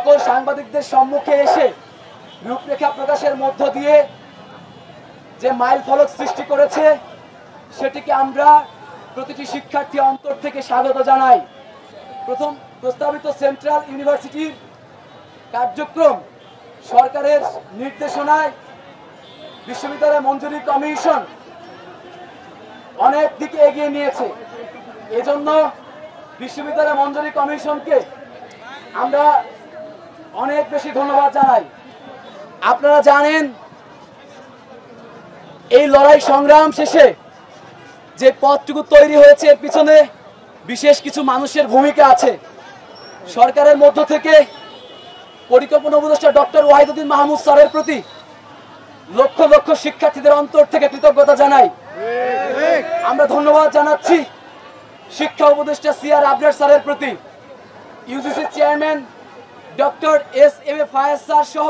সকল সাংবাদিকদের সম্মুখে এসে রূপরেখা প্রকাশের মধ্য দিয়ে যে মাইল ফলক সৃষ্টি করেছে সেটিকে আমরা প্রতিটি শিক্ষার্থী অন্তর থেকে স্বাগত জানাই। প্রথম প্রস্তাবিত সেন্ট্রাল ইউনিভার্সিটির কার্যক্রম সরকারের নির্দেশনায় বিশ্ববিদ্যালয় মঞ্জুরি কমিশন অনেক দিকে এগিয়ে নিয়েছে। এজন্য বিশ্ববিদ্যালয় মঞ্জুরি কমিশনকে আমরা অনেক বেশি ধন্যবাদ জানাই। আপনারা জানেন এই লড়াই সংগ্রাম শেষে যে পথটুকু তৈরি হয়েছে এর পিছনে বিশেষ কিছু মানুষের ভূমিকা আছে। সরকারের মধ্য থেকে পরিকল্পনা উপদেষ্টা ডক্টর ওয়াহিদুদ্দিন মাহমুদ স্যারের প্রতি লক্ষ লক্ষ শিক্ষার্থীদের অন্তর থেকে কৃতজ্ঞতা জানাই। আমরা ধন্যবাদ জানাচ্ছি শিক্ষা উপদেষ্টা সিআর আবরার স্যারের প্রতি, ইউজিসি চেয়ারম্যান ডক্টর এস.এম.এ ফায়েজ স্যার সহ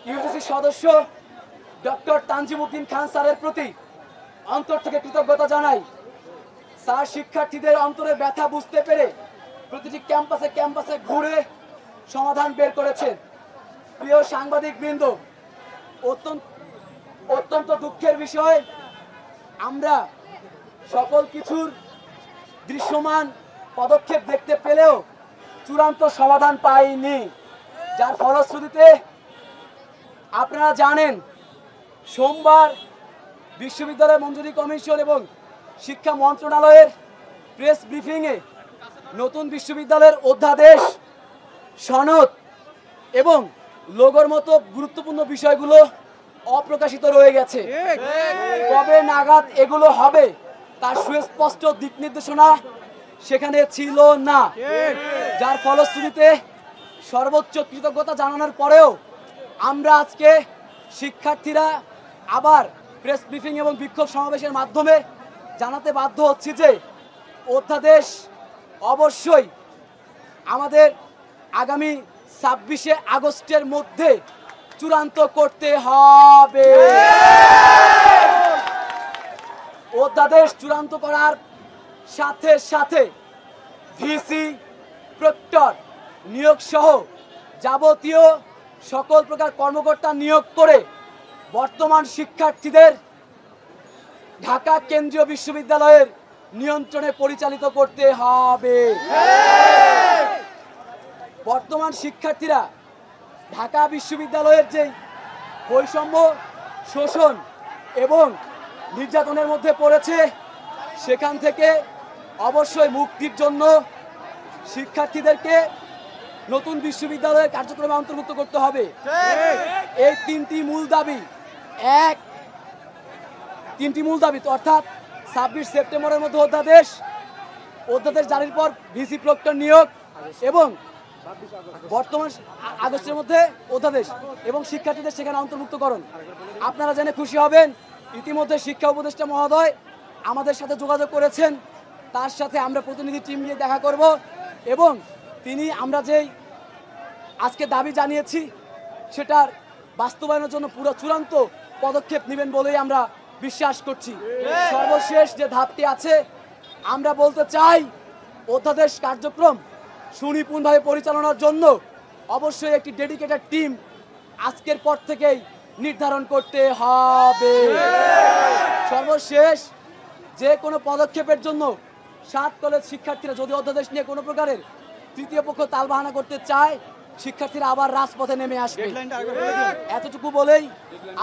ইউজিসি সদস্য ডক্টর তানজিমউদ্দিন খান স্যারের প্রতি অন্তর থেকে কৃতজ্ঞতা জানাই। স্যার শিক্ষার্থীদের অন্তরে ব্যথা বুঝতে পেরে প্রতিটি ক্যাম্পাসে ক্যাম্পাসে ঘুরে সমাধান বের করেছেন। প্রিয় সাংবাদিক বৃন্দ, অত্যন্ত দুঃখের বিষয় আমরা সকল কিছুর দৃশ্যমান পদক্ষেপ দেখতে পেলেও চূড়ান্ত সমাধান পাইনি, যার ফলশ্রুতিতে আপনারা জানেন সোমবার বিশ্ববিদ্যালয় মঞ্জুরি কমিশন এবং শিক্ষা মন্ত্রণালয়ের প্রেস ব্রিফিংয়ে নতুন বিশ্ববিদ্যালয়ের অধ্যাদেশ, সনদ এবং লোগোর মতো গুরুত্বপূর্ণ বিষয়গুলো অপ্রকাশিত রয়ে গেছে। কবে নাগাদ এগুলো হবে তার সুস্পষ্ট দিক নির্দেশনা সেখানে ছিল না, যার ফলশ্রুতিতে সর্বোচ্চ কৃতজ্ঞতা জানানোর পরেও আমরা আজকে শিক্ষার্থীরা আবার প্রেস ব্রিফিং এবং বিক্ষোভ সমাবেশের মাধ্যমে জানাতে বাধ্য হচ্ছি যে অধ্যাদেশ অবশ্যই আমাদের আগামী 26শে আগস্টের মধ্যে চূড়ান্ত করতে হবে। অধ্যাদেশ চূড়ান্ত করার সাথে সাথে ভিসি, প্রক্টর নিয়োগ সহ যাবতীয় সকল প্রকার কর্মকর্তা নিয়োগ করে বর্তমান শিক্ষার্থীদের ঢাকা কেন্দ্রীয় বিশ্ববিদ্যালয়ের নিয়ন্ত্রণে পরিচালিত করতে হবে। বর্তমান শিক্ষার্থীরা ঢাকা বিশ্ববিদ্যালয়ের যে বৈষম্য, শোষণ এবং নির্যাতনের মধ্যে পড়েছে সেখান থেকে অবশ্যই মুক্তির জন্য শিক্ষার্থীদেরকে নতুন বিশ্ববিদ্যালয়ের কার্যক্রমে অন্তর্ভুক্ত করতে হবে। এই তিনটি মূল দাবি অর্থাৎ 26 সেপ্টেম্বরের মধ্যে অধ্যাদেশ জারির পর ভিসি প্রক্টর নিয়োগ এবং বর্তমান আগস্টের মধ্যে অধ্যাদেশ এবং শিক্ষার্থীদের সেখানে অন্তর্ভুক্তকরণ। আপনারা জেনে খুশি হবেন ইতিমধ্যে শিক্ষা উপদেষ্টা মহোদয় আমাদের সাথে যোগাযোগ করেছেন, তার সাথে আমরা প্রতিনিধি টিম নিয়ে দেখা করব এবং তিনি আমরা যেই আজকে দাবি জানিয়েছি সেটার বাস্তবায়নের জন্য পুরো চূড়ান্ত পদক্ষেপ নেবেন বলেই আমরা বিশ্বাস করছি। সর্বশেষ যে ধাপটি আছে, আমরা বলতে চাই অধ্যাদেশ কার্যক্রম সুনিপুণভাবে পরিচালনার জন্য অবশ্যই একটি ডেডিকেটেড টিম আজকের পর থেকেই নির্ধারণ করতে হবে। সর্বশেষ যে কোনো পদক্ষেপের জন্য 7 কলেজ শিক্ষার্থীরা যদি অধ্যাদেশ নিয়ে কোনো প্রকারের তৃতীয় পক্ষ তালবাহানা করতে চায়, শিক্ষার্থীরা আবার রাজপথে নেমে আসবে। এতটুকু বলেই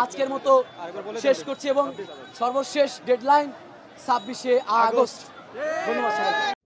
আজকের মতো শেষ করছি এবং সর্বশেষ ডেডলাইন 26শে আগস্ট। ধন্যবাদ।